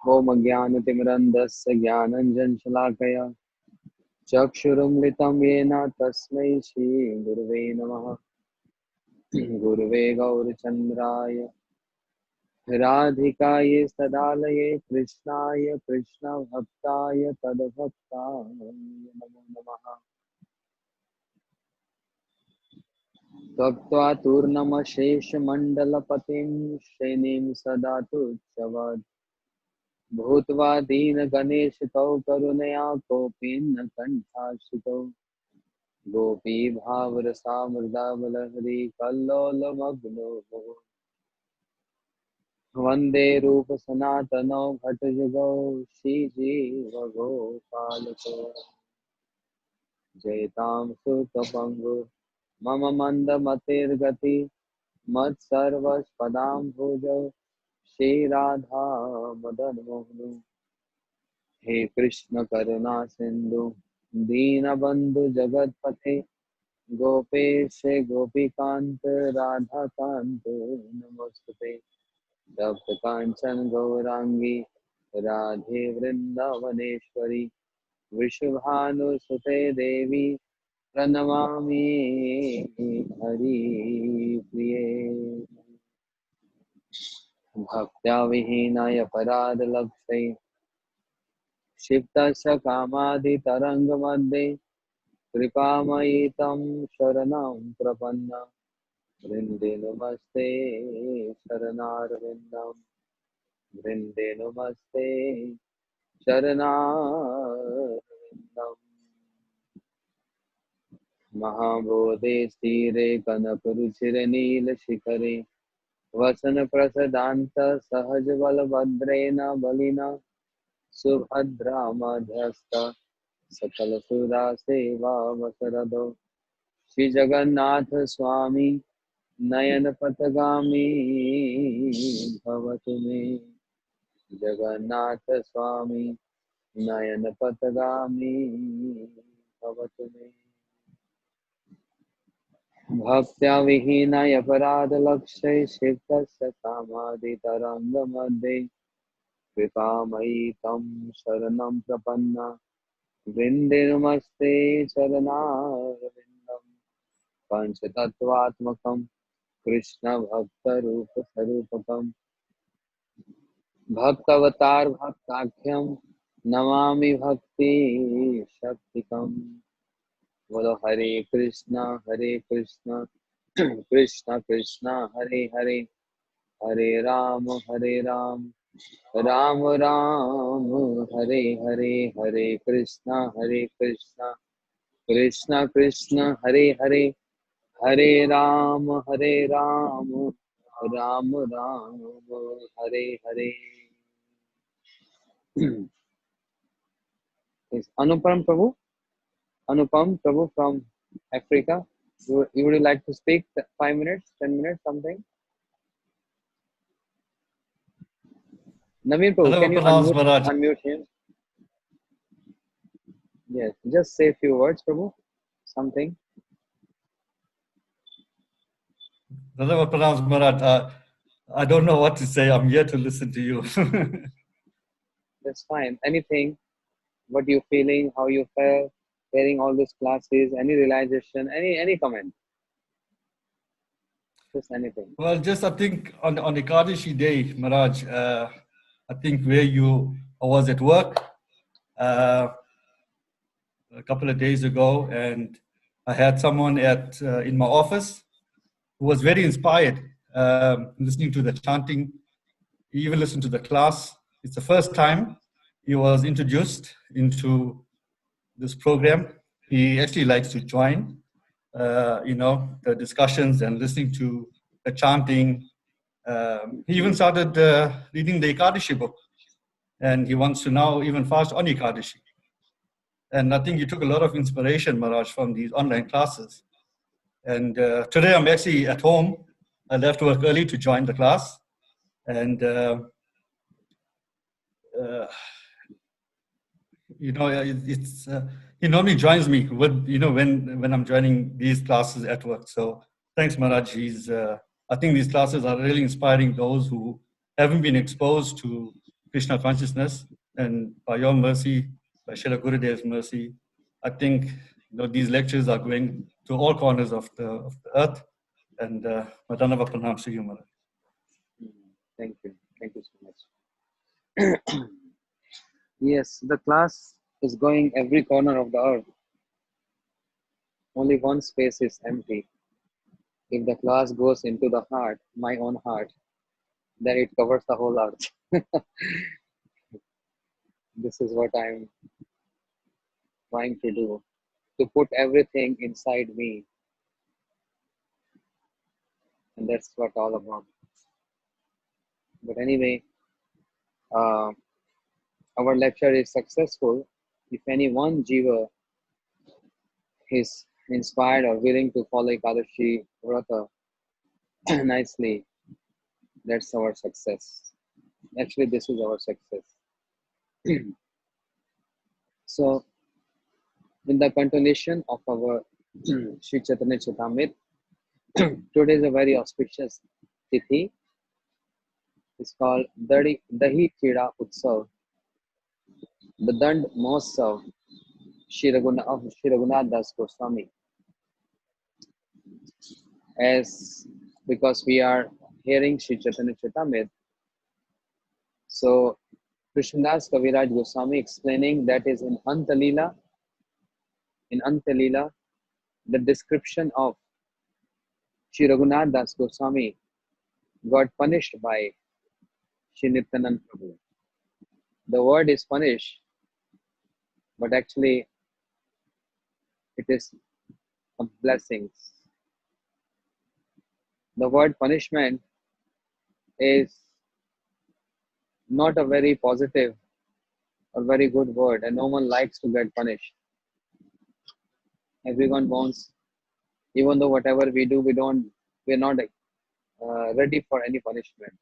ओम ज्ञानतिमिरन्धस्य ज्ञानञ्जनशलाकया चक्षुरुन्मिलितं येन तस्मै श्रीगुरुवे नमः। गुरुवे गौरचन्द्राय राधिकायै सदालये कृष्णाय कृष्णभक्ताय तद्भक्ताय नमो नमः। त्वक्त्वा तूर्णमशेषमण्डलपतिं श्रेणीं सदा तुच्छवत् भूत्वा दीनगणेशतौ करुणया कोऽपि कण्ठाश्रितौ गोपीभावरसामृतावलहरी कल्लोलमग्नो वन्दे रूपसनातनौ घटयुगौ श्रीजीवगोपालको जयतां सुखपङ्गु मम मन्दमतिर्गति मत्सर्वस्पदाम्भुजौ श्रीराधा मदनमोहन। हे कृष्ण करुणा सिंधु दीनबंधु जगतपते गोपेश गोपीकांत राधा कांत नमस्ते। तप्त कांचन गौरांगी राधे वृंदावनेश्वरी विश्वभानुसुते देवी प्रणमामि हरिप्रिये। भक्त्या विहीनाय पराधलक्ष्ये क्षिप्तस्य कामादितरङ्गमध्ये कृपामयि तं शरणं प्रपन्न वृन्दे नमस्ते शरणारविन्दं वृन्दे नमस्ते शरणारविन्दम्। महाबोधे स्थिरे कनकरुचिरे नीलशिखरे वसनप्रसदान्त सहजबलभद्रेण बलिना सुभद्रा मध्यस्थ सकलसुरा सेवा वसरदो श्री जगन्नाथ स्वामी नयन पथगामी भवतु मे। जगन्नाथ स्वामी नयन पथगामी भवतु मे। भक्त्या विहीनाय अपराधलक्ष्ये क्षिप्तस्य कामादितरङ्गमध्ये कृपामयि तं शरणं प्रपन्ना वृन्दे नमस्ते चरणारविन्दं। पंचतत्वात्मकं कृष्णभक्तरूपस्वरूपकं भक्तवतार भक्ताख्यं नमामि भक्ति शक्तिकम्। बोलो हरे Krishna Krishna Krishna Hare Hare Hare Ram Ram Ram Hare Hare Hare Krishna Krishna Krishna Hare Hare Hare Ram Ram Ram Hare Hare. Yes, Anupam Prabhu from Africa. You would like to speak 5 minutes, 10 minutes, something? Naveen Prabhu, Hello, can you Pranam Maharaj. unmute him? Yes, just say a few words, Prabhu. Something. Hello, Pranam Maharaj. I don't know what to say. I'm here to listen to you. That's fine. Anything, what you feeling, how you felt, hearing all these classes, any realization, any comment, just anything. Well, just I think on the Kadashi day, Maharaj, I think I was at work a couple of days ago, and I had someone in my office who was very inspired, listening to the chanting. He even listened to the class. It's the first time he was introduced into this program. He actually likes to join, the discussions and listening to the chanting. He even started reading the Ekadashi book, and he wants to now even fast on Ekadashi. And I think he took a lot of inspiration, Maharaj, from these online classes. And today I'm actually at home. I left work early to join the class. And, he normally joins me when I'm joining these classes at work. So thanks, Maharaj. I think these classes are really inspiring those who haven't been exposed to Krishna consciousness. And by your mercy, by Srila Gurudev's mercy, I think these lectures are going to all corners of the earth. And Madanava Pranam to you, Maharaj. Thank you. Thank you so much. Yes, the class is going every corner of the earth. Only one space is empty. If the class goes into the heart, my own heart, then it covers the whole earth. This is what I'm trying to do, to put everything inside me, and that's what all about. But anyway, uh, our lecture is successful. If any one jiva is inspired or willing to follow Ekadashi Vrata nicely, that's our success. Actually, this is our success. So, in the continuation of our Sri Chaitanya Chaitamrit, today is a very auspicious tithi. It's called Dahi Cida Utsav, the Dand Mahotsav of Shri Raghunath Das Goswami. As because we are hearing Sri Chaitanya Chaitamrit, so Krishnadas Kaviraj Goswami explaining that is in Antalila, the description of Shri Raghunath Das Goswami got punished by Shri Nityanand Prabhu. The word is punish, but actually it is a blessings. The word punishment is not a very positive or very good word, and no one likes to get punished. Everyone wants, even though whatever we do, we're not ready for any punishment.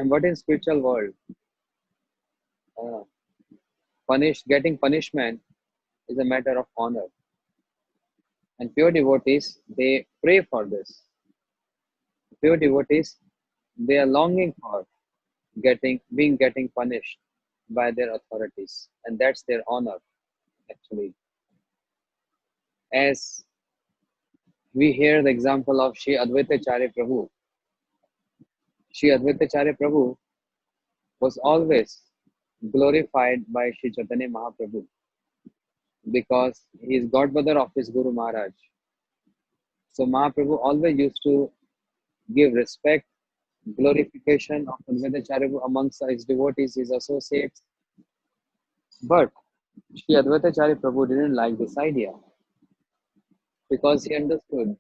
But in spiritual world, uh, getting punishment is a matter of honor, and pure devotees they pray for this. Pure devotees they are longing for getting punished by their authorities, and that's their honor actually. As we hear the example of Sri Advaitacharya Prabhu, Sri Advaitacharya Prabhu was always glorified by Sri Chaitanya Mahaprabhu because he is godbrother of his Guru Maharaj. So Mahaprabhu always used to give respect, glorification of Advaitacharya amongst his devotees, his associates. But Sri Advaitacharya Prabhu didn't like this idea because he understood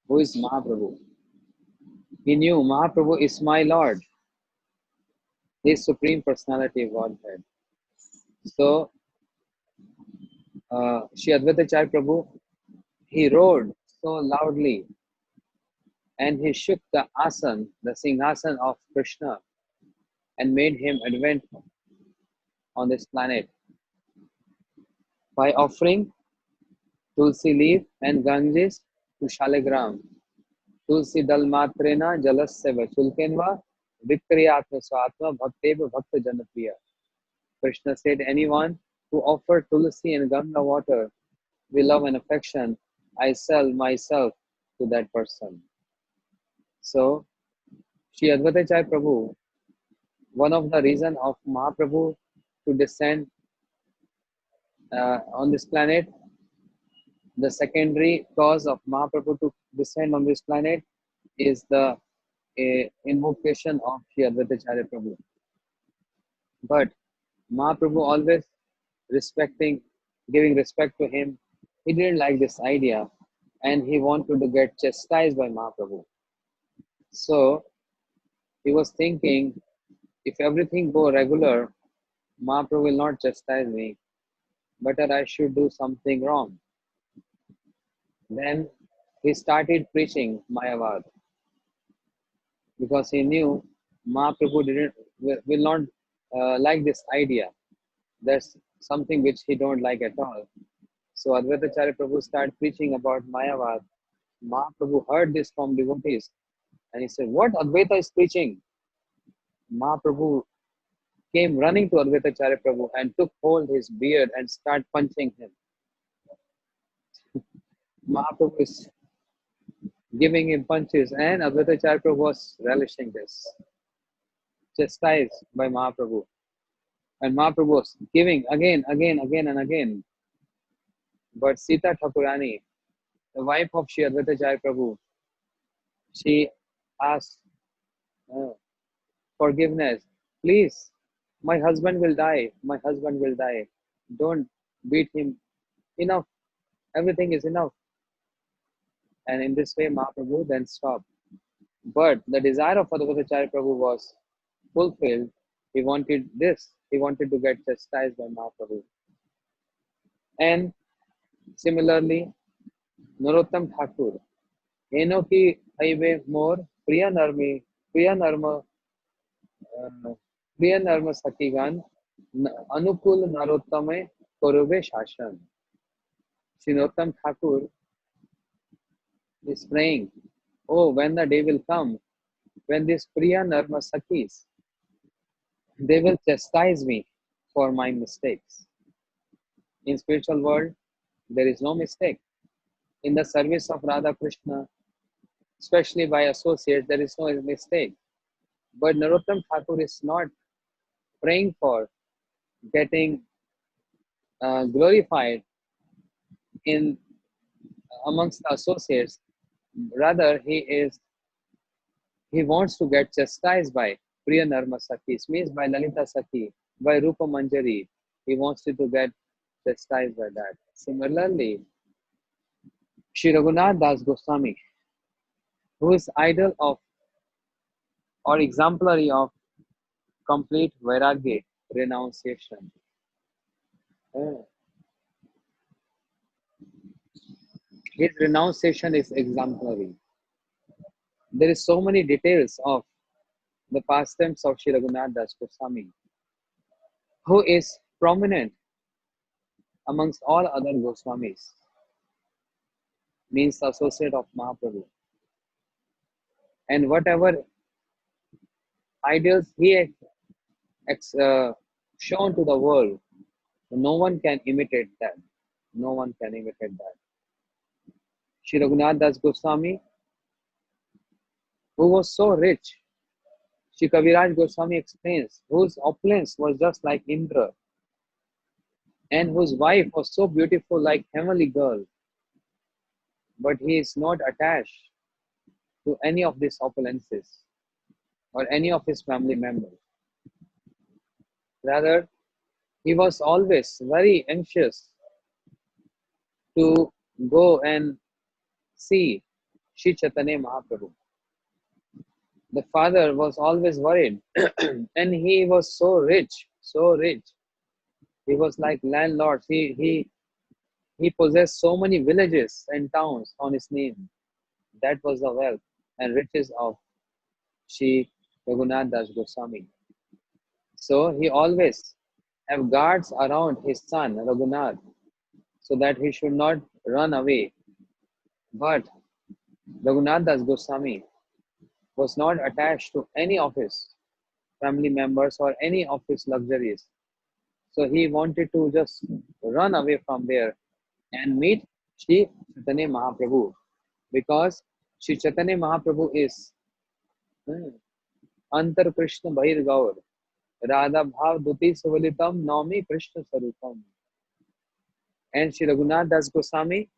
who is Mahaprabhu. He knew Mahaprabhu is my Lord, his Supreme Personality of Godhead. So, Sri Advaitacharya Prabhu, he roared so loudly and he shook the asan, the singhasan of Krishna, and made him advent on this planet by offering tulsi leaf and ganges to Shaligram. Tulsi dalmatrena jalasya vachulkenva vikriyatma swatma bhakteva bhakta janapriya. Krishna said, anyone who offered tulsi and Ganga water with love and affection, I sell myself to that person. So, Sri Advaitacharya Prabhu, one of the reasons of Mahaprabhu to descend on this planet, the secondary cause of Mahaprabhu to descend on this planet is the invocation of Sri Advaitacharya Prabhu. But Mahaprabhu always giving respect to him, he didn't like this idea and he wanted to get chastised by Mahaprabhu. So he was thinking, if everything go regular, Mahaprabhu will not chastise me. Better I should do something wrong. Then he started preaching Mayavad because he knew Mahaprabhu will not like this idea. That's something which he don't like at all. So Advaitacharya Prabhu started preaching about Mayavad. Mahaprabhu heard this from devotees and he said, what Advaita is preaching? Mahaprabhu came running to Advaitacharya Prabhu and took hold his beard and started punching him. Mahaprabhu is giving him punches, and Advaitacharya Prabhu was relishing this, chastised by Mahaprabhu. And Mahaprabhu was giving again, and again. But Sita Thakurani, the wife of Sri Advaitacharya Prabhu, she asked uh, forgiveness. Please, my husband will die. My husband will die. Don't beat him. Enough. Everything is enough. And in this way, Mahaprabhu then stopped. But the desire of Advaitacharya Prabhu was fulfilled. He wanted this. He wanted to get chastised by Mahaprabhu. And similarly, Narottam Thakur, Eno ki haive more priya narmi, priya narma, priya narma sakigan, anukul narottame korube shashan. Sri Narottam Thakur is praying, oh, when the day will come, when these priya narma sakis, they will chastise me for my mistakes. In spiritual world, there is no mistake. In the service of Radha Krishna, especially by associates, there is no mistake. But Narottam Thakur is not praying for getting glorified in amongst the associates. Rather, he wants to get chastised by Priya Narma Sakis, means by Lalita Saki, by Rupa Manjari. He wants to get chastised by that. Similarly, Shri Raghunath Das Goswami, who is idol of or exemplary of complete Vairagya renunciation. His renunciation is exemplary. There is so many details of the pastimes of Shri Raghunath Das Goswami, who is prominent amongst all other Goswamis, means associate of Mahaprabhu. And whatever ideals he shown to the world, no one can imitate that. No one can imitate that. Shri Raghunath Das Goswami, who was so rich, Shri Kaviraj Goswami explains, whose opulence was just like Indra, and whose wife was so beautiful like heavenly girl, but he is not attached to any of these opulences or any of his family members. Rather, he was always very anxious to go and see Shri Chaitanya Mahaprabhu. The father was always worried and he was so rich, so rich. He was like landlord. He possessed so many villages and towns on his name. That was the wealth and riches of Shri Raghunath Das Goswami. So he always have guards around his son Raghunath so that he should not run away. But Raghunath Das Goswami was not attached to any of his family members or any of his luxuries. So he wanted to just run away from there and meet Shri Chaitanya Mahaprabhu, because Shri Chaitanya Mahaprabhu is Antar Krishna Bahir Gaur, Radha Bhav Duti Savalitam Naumi Krishna Sarupam. And Shri Raghunath Das Goswami,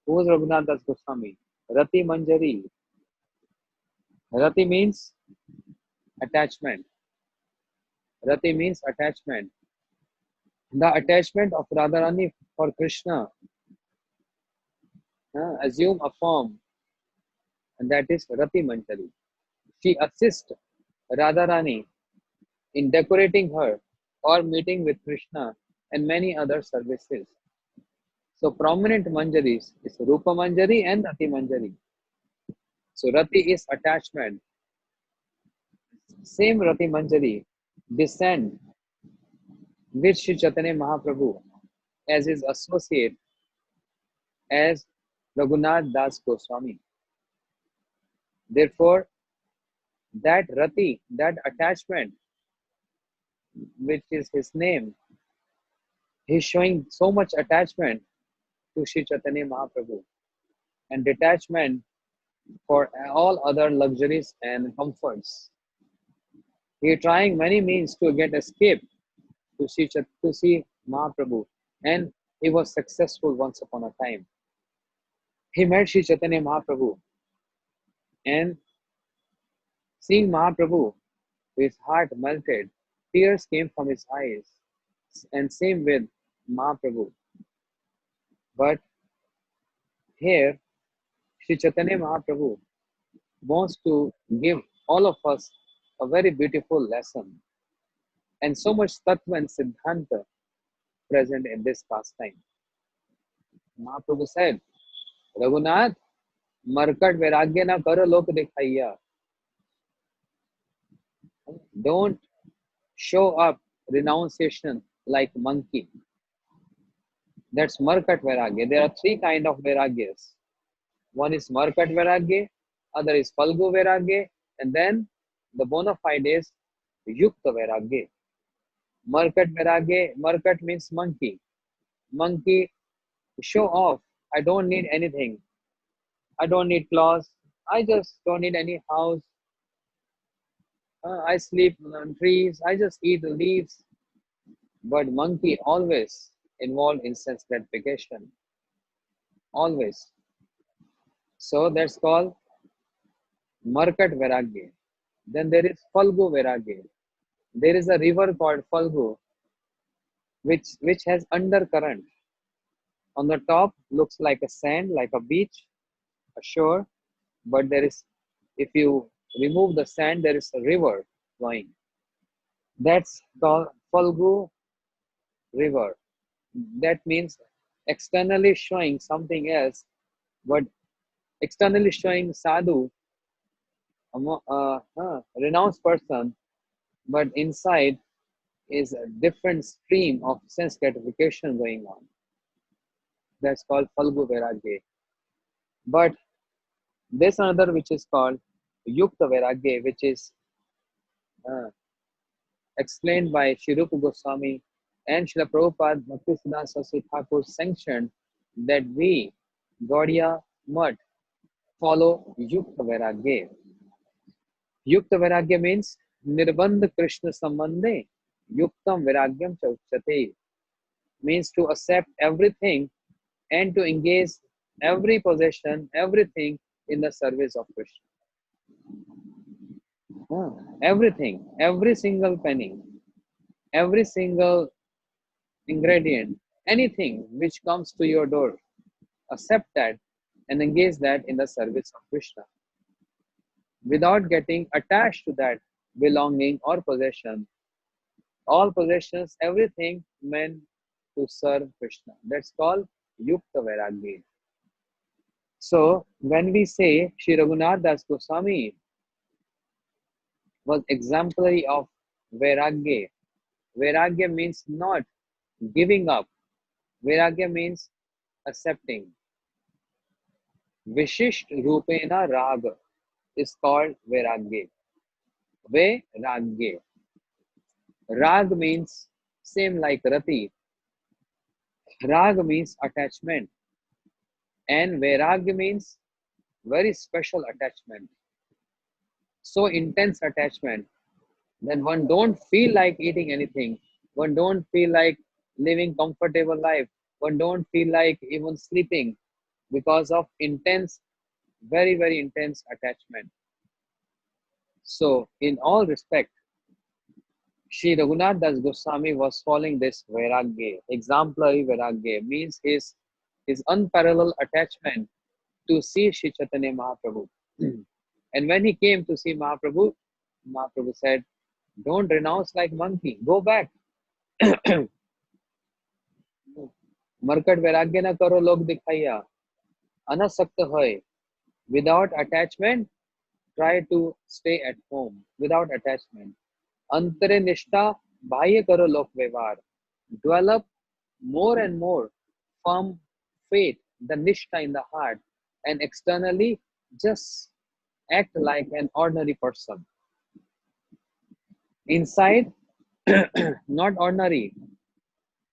who was Raghunath Das Goswami? Rati Manjari. Rati means attachment. Rati means attachment. The attachment of Radharani for Krishna assume a form, and that is Rati Manjari. She assists Radharani in decorating her or meeting with Krishna and many other services. So prominent Manjaris is Rupa Manjari and Rati Manjari. So Rati is attachment. Same Rati Manjari descend with Shri Chaitanya Mahaprabhu as his associate as Raghunath Das Goswami. Therefore, that Rati, that attachment which is his name. He's showing so much attachment to Sri Chaitanya Mahaprabhu and detachment for all other luxuries and comforts. He is trying many means to get escape to see Mahaprabhu, and he was successful once upon a time. He met Sri Chaitanya Mahaprabhu, and seeing Mahaprabhu, his heart melted, tears came from his eyes, and same with Mahaprabhu. But here, Sri Chaitanya Mahaprabhu wants to give all of us a very beautiful lesson, and so much tattva and siddhanta present in this pastime. Mahaprabhu said, Raghunath, markat vairagya na karo lok dikhaiya. Don't show up renunciation like monkey. That's markat vairagya. There are three kind of vairagyas. One is markat vairagya, other is falgu vairagya, and then the bona fide is yukta vairagya. Markat vairagya, markat means monkey. Monkey, show off. I don't need anything. I don't need clothes. I just don't need any house. I sleep on trees. I just eat the leaves. But monkey always involved in sense gratification. Always. So that's called Markat Vairagya. Then there is Falgu Vairagya. There is a river called Falgu which has undercurrent. On the top looks like a sand, like a beach, a shore, but there is, if you remove the sand, there is a river flowing. That's called Falgu river. That means externally showing something else, but externally showing sadhu, renounced person, but inside is a different stream of sense gratification going on. That's called Falgu Vairagya. But there's another which is called Yukta Vairagya, which is uh, explained by Sri Rupa Goswami and Srila Prabhupada Bhaktisiddhanta Saraswati Thakur sanctioned that we, Gaudiya Mutt, follow Yukta Vairagya. Yukta Vairagya means Nirbandha Krishna Sambandhe Yuktam Vairagyam Chauchate, means to accept everything and to engage every possession, everything in the service of Krishna. Everything, every single penny, every single ingredient, anything which comes to your door, accept that and engage that in the service of Krishna without getting attached to that belonging or possession. All possessions, everything meant to serve Krishna. That's called Yukta Vairagya. So when we say Sri Raghunath Das Goswami was exemplary of Vairagya, Vairagya means not giving up. Vairagya means accepting. Vishisht Rupena Raga is called Vairagya. Vairagya. Rag means same like Rati. Rag means attachment. And Vairagya means very special attachment. So intense attachment that one don't feel like eating anything. One don't feel like living comfortable life. One don't feel like even sleeping because of intense, very, very intense attachment. So in all respect, Sri Raghunath Das Goswami was following this Vairagya, exemplary Vairagya, means his unparalleled attachment to see Sri Chaitanya Mahaprabhu. And when he came to see Mahaprabhu, Mahaprabhu said, don't renounce like monkey, go back. Markat vairagya na karo log dikhaiya. Anasakta hoy. Without attachment, try to stay at home without attachment. Antare nishta bahya karo lok vyavhar. Develop more and more firm faith, the nishta in the heart, and externally just act like an ordinary person. Inside, Not ordinary,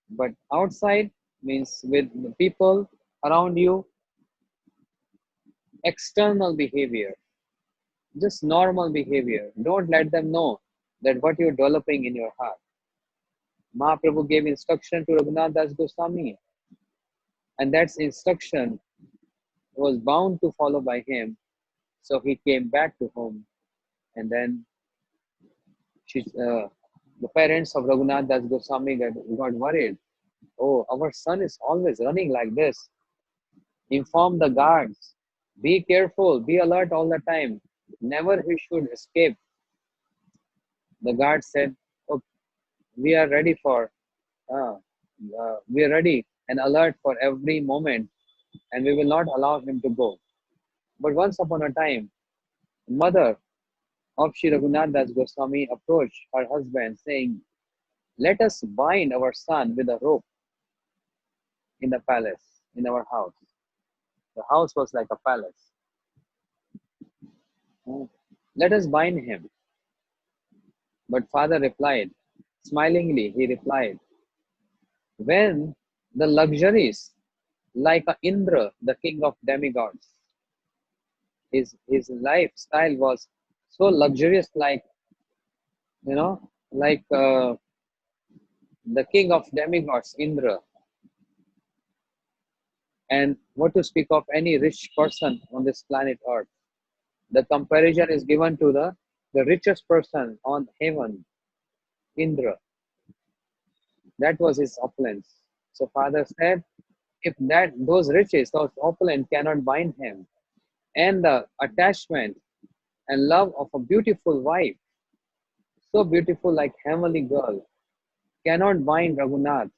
but outside means with the people around you, external behavior, just normal behavior. Don't let them know that what you're developing in your heart. Mahaprabhu gave instruction to Raghunath Das Goswami, and that instruction was bound to follow by him. So he came back to home, and then the parents of Raghunath Das Goswami got worried. Oh, our son is always running like this. Inform the guards. Be careful, be alert all the time. Never he should escape. The guard said, oh, we are ready uh, we are ready and alert for every moment, and we will not allow him to go. But once upon a time, mother of Sri Raghunath Das Goswami approached her husband saying, let us bind our son with a rope in the palace, in our house. The house was like a palace. Let us bind him. But father replied, smilingly, he replied, when the luxuries, like a Indra, the king of demigods, his lifestyle was so luxurious, like, like the king of demigods, Indra, and what to speak of any rich person on this planet Earth. The comparison is given to the richest person on heaven, Indra. That was his opulence. So father said, if those riches, those opulence cannot bind him, and the attachment and love of a beautiful wife, so beautiful like heavenly girl, cannot bind Raghunath,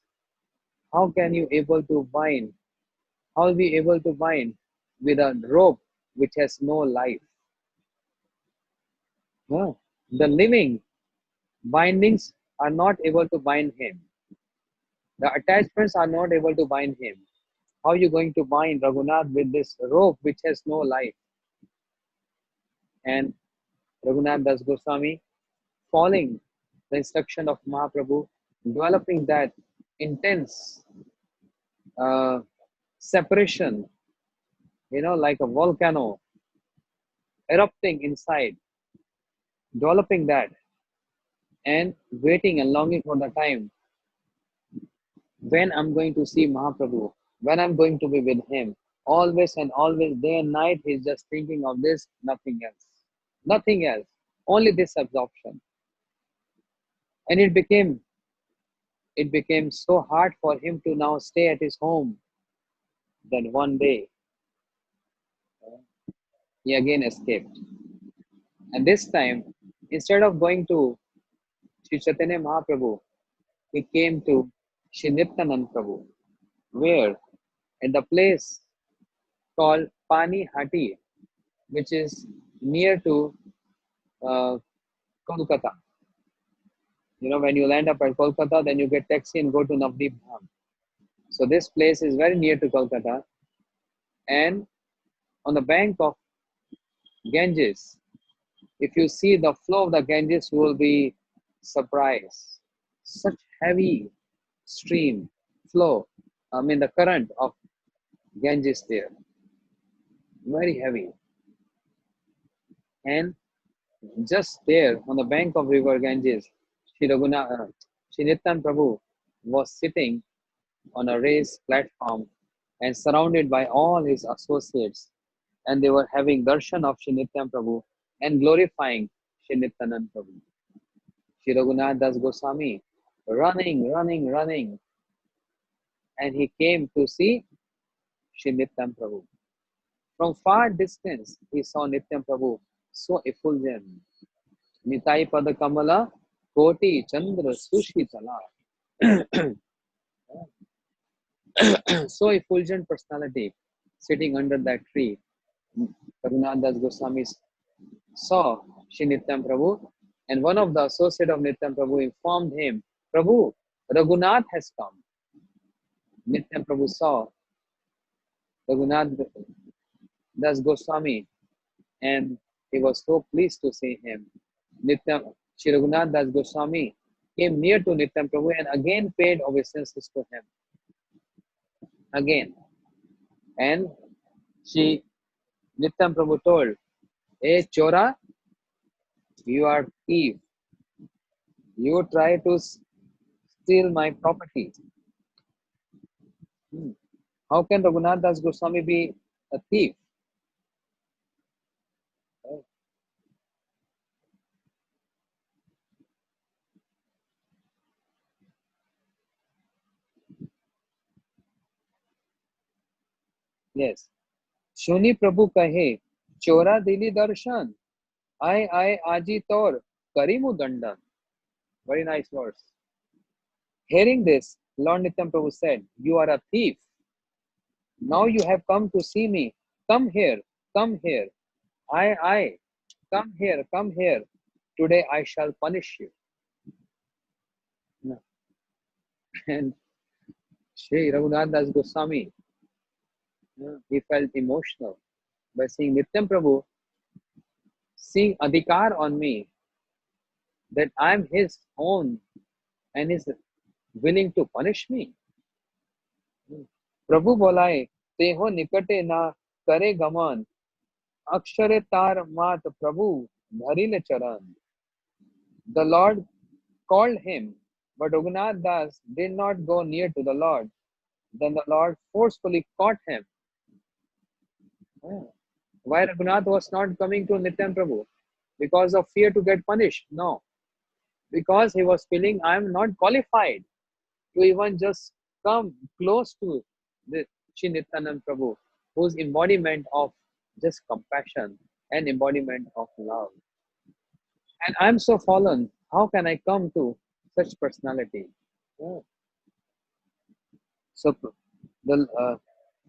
how can you able to bind? How will be able to bind with a rope which has no life? No. The living bindings are not able to bind him. The attachments are not able to bind him. How are you going to bind Raghunath with this rope which has no life? And Raghunath Das Goswami, following the instruction of Mahaprabhu, developing that intense uh, separation, like a volcano erupting inside, developing that and waiting and longing for the time when I'm going to see Mahaprabhu, when I'm going to be with him. Always and always, day and night, he's just thinking of this, nothing else. Nothing else. Only this absorption. And it became so hard for him to now stay at his home that one day he again escaped. And this time, instead of going to Sri Chaitanya Mahaprabhu, he came to Sri Nityanand Prabhu, where at the place called Pani Hati, which is near to uh, Kolkata. When you land up at Kolkata, then you get taxi and go to Navdeep Dham. So this place is very near to Kolkata, and on the bank of Ganges, if you see the flow of the Ganges, you will be surprised. Such heavy stream flow. I mean, the current of Ganges there, very heavy. And just there on the bank of river Ganges, Sri Nityan Prabhu was sitting on a raised platform and surrounded by all his associates, and they were having darshan of Sri Nityan Prabhu and glorifying Sri Nityanand Prabhu. Sri Raghunath Das Goswami running, and he came to see Sri Nityan Prabhu. From far distance, he saw Nityan Prabhu so effulgent. Nitai Pada Kamala, Koti Chandra Sushitala. So effulgent personality sitting under that tree. Raghunath Das Goswami saw Sri Nityan Prabhu, and one of the associates of Nityan Prabhu informed him, Prabhu, Raghunath has come. Nityan Prabhu saw Raghunath Das Goswami, and he was so pleased to see him. Shri Raghunath Das Goswami came near to Nityam Prabhu and again paid obeisances to him. Again. And Nityam Prabhu told, "Hey Chora, you are thief. You try to steal my property." Hmm. How can Raghunath Das Goswami be a thief? Right? Yes. Shuni Prabhu kahe, Chora dili darshan, I aji tor karimu dandan. Very nice verse. Hearing this, Lord Nityam Prabhu said, "You are a thief. Now you have come to see me. Come here, come here. I, come here, come here. Today I shall punish you." No. And Sri Raghunath Das Goswami, he felt emotional by seeing Nityam Prabhu seeing adhikar on me, that I'm his own and is willing to punish me. प्रभु बोलाए तेहो निकटे ना करे गमन अक्षरे तार मात प्रभु धरिले चरण. The Lord called him, but Raghunath Das did not go near to the Lord. Then the Lord forcefully caught him. Why Raghunath was not coming to Nityam Prabhu? Because of fear to get punished? No. Because he was feeling, I am not qualified to even just come close to the Shri Nityanand Prabhu, whose embodiment of just compassion and embodiment of love. And I'm so fallen. How can I come to such personality? Yeah. So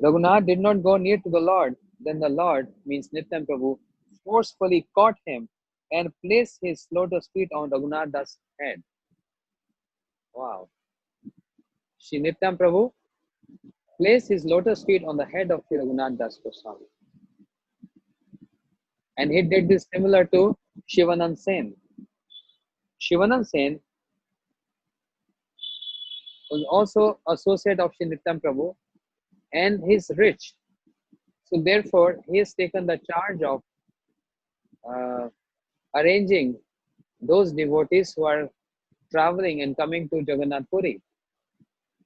Raghunath did not go near to the Lord. Then the Lord, means Nityam Prabhu, forcefully caught him and placed his lotus feet on Raghunath Das' head. Wow. Shri Nityam Prabhu placed his lotus feet on the head of Shri Raghunath Das Goswami. And he did this similar to Shivanand Sen. Shivanand Sen was also associate of Shri Nityam Prabhu, and he's rich. So therefore, he has taken the charge of arranging those devotees who are traveling and coming to Jagannath Puri.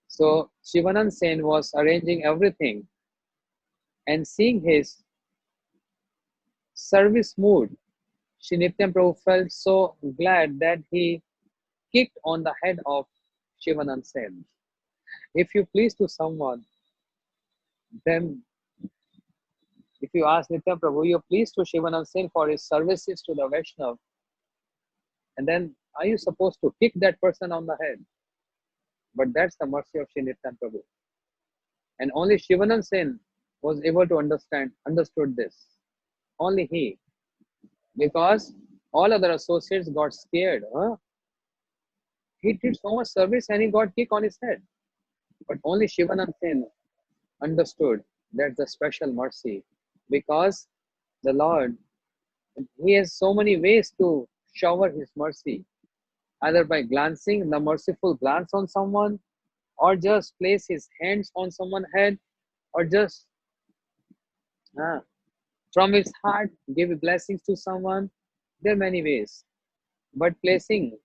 So Shivanand Sen was arranging everything, and seeing his service mood, Shri Nityam Prabhu felt so glad that he kicked on the head of Shivanand Sen. If you please to someone, then if you ask Nityam Prabhu, you please to Shivanand Sen for his services to the Vaishnav, and then are you supposed to kick that person on the head? But that's the mercy of Shri Nityam Prabhu. And only Shivanand Sen was able to understood this. Only he. Because all other associates got scared. Huh? He did so much service and he got kick on his head. But only Shivanand Sen understood that's the special mercy. Because the Lord, he has so many ways to shower his mercy. Either by glancing the merciful glance on someone, or just place his hands on someone's head, or just from his heart give blessings to someone. There are many ways. But placing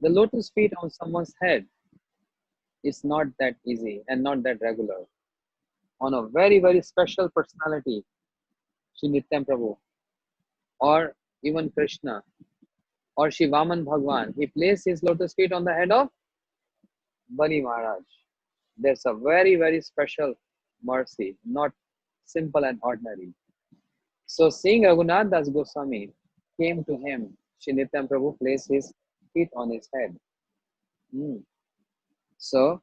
the lotus feet on someone's head is not that easy and not that regular. On a very, very special personality, Sri Nityam Prabhu, or even Krishna, or Shri Vaman Bhagwan, he placed his lotus feet on the head of Bali Maharaj. There's a very, very special mercy, not simple and ordinary. So seeing Raghunath Das Goswami came to him, Shri Nityam Prabhu placed his feet on his head. So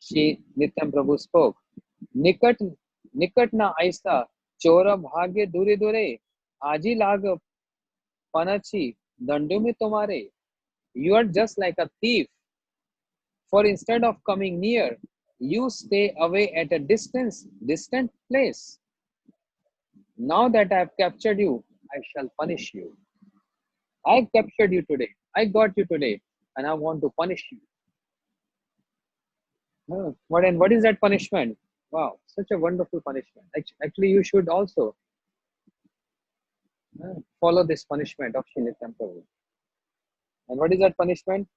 Shri Nityam Prabhu spoke, निकट निकट ना ऐसा चोर भाग्य दूरे दूरे आजी लाग पनची दंडों में तुम्हारे. You are just like a thief, for instead of coming near, you stay away at a distant place. Now that I have captured you, I shall punish you. I captured you today. I got you today. and I want to punish you. What is that punishment? Wow, such a wonderful punishment. Actually, you should also follow this punishment of Shri Nityam Prabhu. And what is that punishment?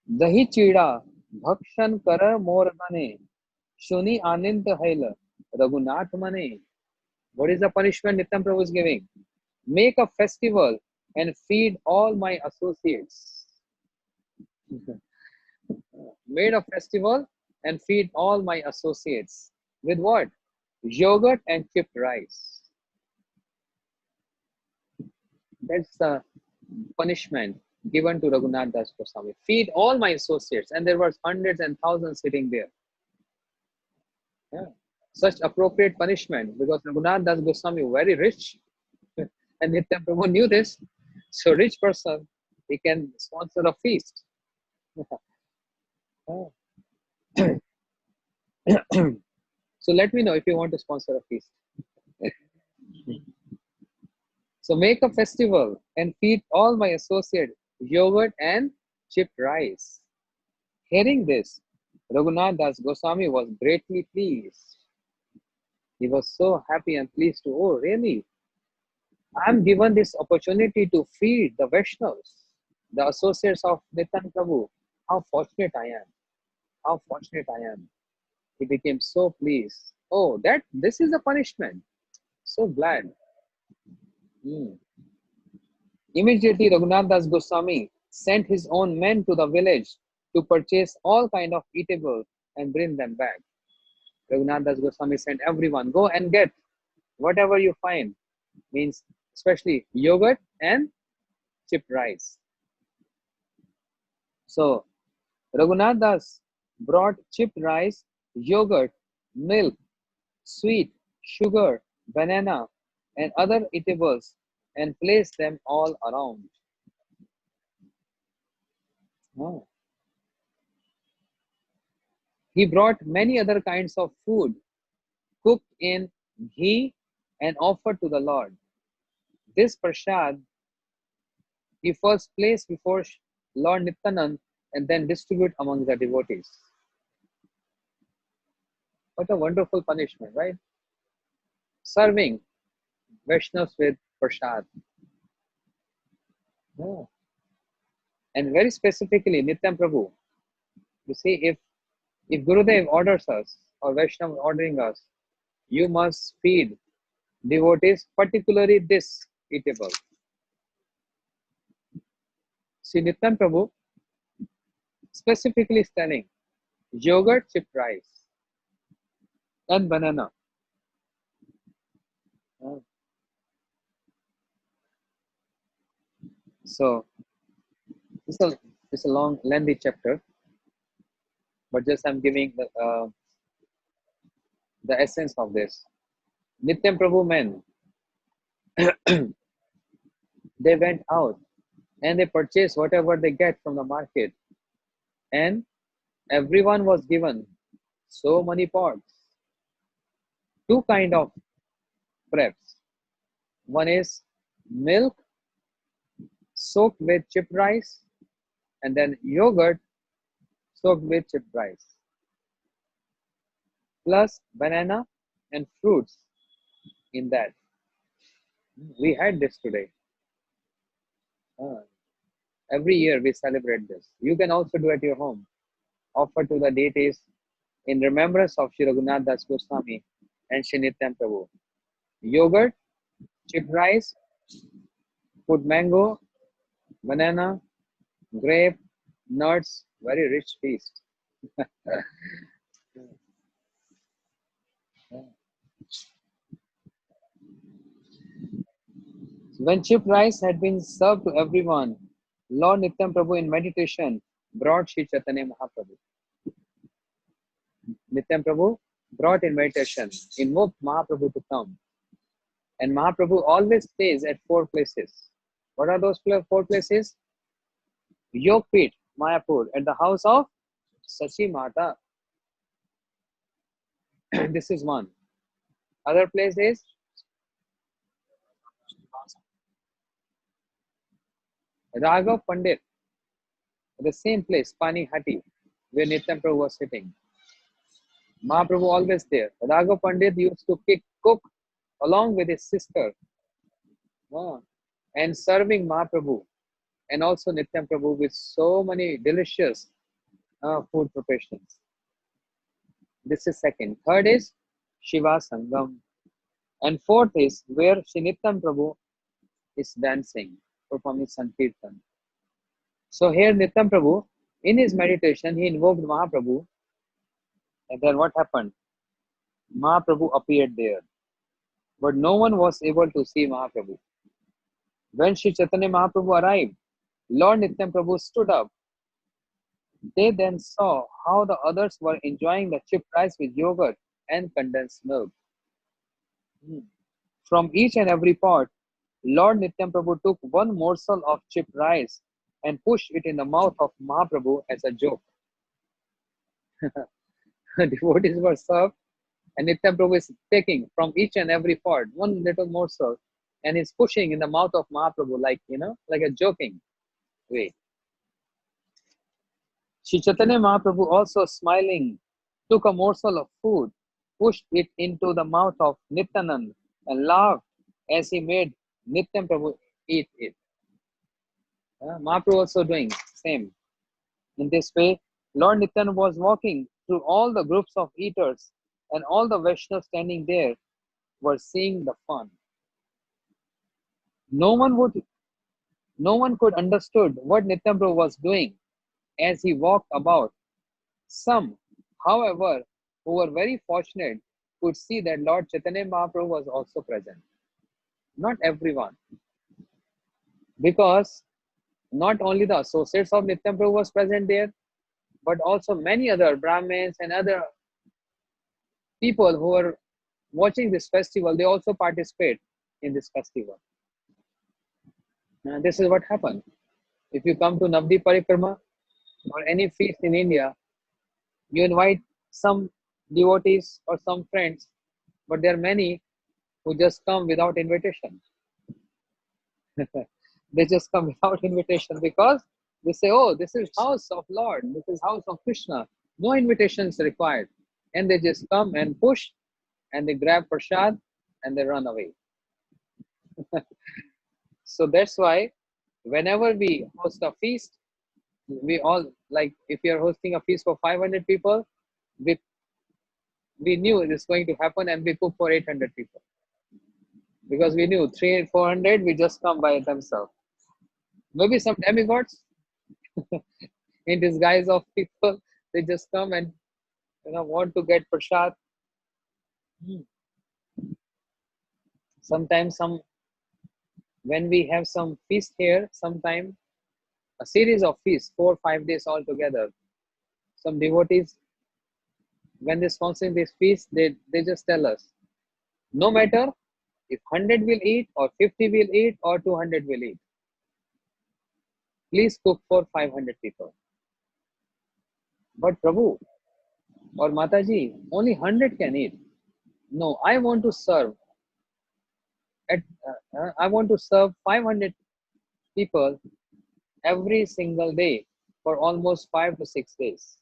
Dahi Cida Bhakshan Kara Morgane Shuni Anand Haila Raghunath Mane. What is the punishment Nityam Prabhu is giving? Make a festival and feed all my associates. Made a festival and feed all my associates. With what? Yogurt and chipped rice. That's the punishment given to Raghunath Das Goswami. Feed all my associates. And there were hundreds and thousands sitting there. Yeah. Such appropriate punishment because Raghunath Das Goswami was very rich. And Nityam Prabhu knew this. So rich person, he can sponsor a feast. So let me know if you want to sponsor a feast. So make a festival and feed all my associates yogurt and chipped rice. Hearing this, Raghunath Das Goswami was greatly pleased. He was so happy and pleased to, oh really? I'm given this opportunity to feed the Vaishnavas, the associates of Nityam Prabhu. How fortunate I am. How fortunate I am. He became so pleased. Oh, this is the punishment. So glad. Immediately, Raghunath Das Goswami sent his own men to the village to purchase all kind of eatables and bring them back. Raghunath Das Goswami sent everyone, go and get whatever you find. Means especially yogurt and chipped rice. So, Raghunath Das brought chipped rice, yogurt, milk, sweet, sugar, banana, and other eatables and placed them all around. Oh. He brought many other kinds of food cooked in ghee and offered to the Lord. This prasad he first placed before Lord Nityanand and then distribute among the devotees. What a wonderful punishment, right? Serving Vaishnavas with prasad. Oh. And very specifically, Nityam Prabhu. You see, if Gurudev orders us or Vaishnava ordering us, you must feed devotees, particularly this eatable. See, Nityam Prabhu specifically is telling yogurt, chipped rice, and banana. So it's a long, lengthy chapter, but just I'm giving the essence of this. Nityam Prabhu men, they went out and they purchased whatever they get from the market, and everyone was given so many pots. Two kind of preps. One is milk soaked with chipped rice, and then yogurt soaked with chipped rice, plus banana and fruits in that. We had this today. Every year we celebrate this. You can also do at your home. Offer to the deities in remembrance of Shri Raghunath Das Goswami and Shri Nityam Prabhu. Yogurt, chipped rice, put mango, banana, grape, nuts, very rich feast. When chipped rice had been served to everyone, Lord Nityam Prabhu in meditation brought Shri Chaitanya Mahaprabhu. Nityam Prabhu brought in meditation, invoked Mahaprabhu to come. And Mahaprabhu always stays at 4 places. What are those 4 places? Yogpit, Mayapur, at the house of Sachi Mata. This is one. Other place is Raghav Pandit. at the same place, Pani Hati, where Nityam Prabhu was sitting. Mahaprabhu always there. Raghav Pandit used to cook along with his sister, and serving Mahaprabhu and also Nityam Prabhu with so many delicious food preparations. This is second. Third is Shiva Sangam. And fourth is where Shri Nityam Prabhu is dancing, performing Sankirtan. So here Nityam Prabhu, in his meditation, he invoked Mahaprabhu. And then what happened? Mahaprabhu appeared there. But no one was able to see Mahaprabhu. When Sri Chaitanya Mahaprabhu arrived, Lord Nityam Prabhu stood up. They then saw how the others were enjoying the chipped rice with yogurt and condensed milk. From each and every pot, Lord Nityam Prabhu took one morsel of chipped rice and pushed it in the mouth of Mahaprabhu as a joke. Devotees were served, and Nityam Prabhu is taking from each and every pot one little morsel and is pushing in the mouth of Mahaprabhu like a joking way. Sri Chaitanya Mahaprabhu also smiling took a morsel of food, pushed it into the mouth of Nityanand and laughed as he made Nityam Prabhu eat it. Mahaprabhu also doing same. In this way, Lord Nityanand was walking through all the groups of eaters, and all the Vaishnavas standing there were seeing the fun. No one could understood what Nityam Prabhu was doing as he walked about. Some, however, who were very fortunate could see that Lord Chaitanya Mahaprabhu was also present. Not everyone. Because not only the associates of Nityam Prabhu was present there, but also many other Brahmins and other people who were watching this festival, they also participate in this festival. This is what happened. If you come to Navdi Parikrama or any feast in India, you invite some devotees or some friends, but there are many who just come without invitation. They just come without invitation because they say, oh, this is house of Lord, this is house of Krishna. No invitation is required. And they just come and push and they grab prasad and they run away. So that's why whenever we host a feast, we all, like if we are hosting a feast for 500 people, we knew it is going to happen and we cook for 800 people. Because we knew 300, 400 we just come by themselves. Maybe some demigods in disguise of people, they just come and want to get prasad. Sometimes when we have some feast here, sometime a series of feasts, 4 or 5 days all together. Some devotees, when they're sponsoring this feast, they just tell us, no matter if 100 will eat or 50 will eat or 200 will eat, please cook for 500 people. But Prabhu or Mataji, only 100 can eat. No, I want to serve. I want to serve 500 people every single day for almost 5 to 6 days.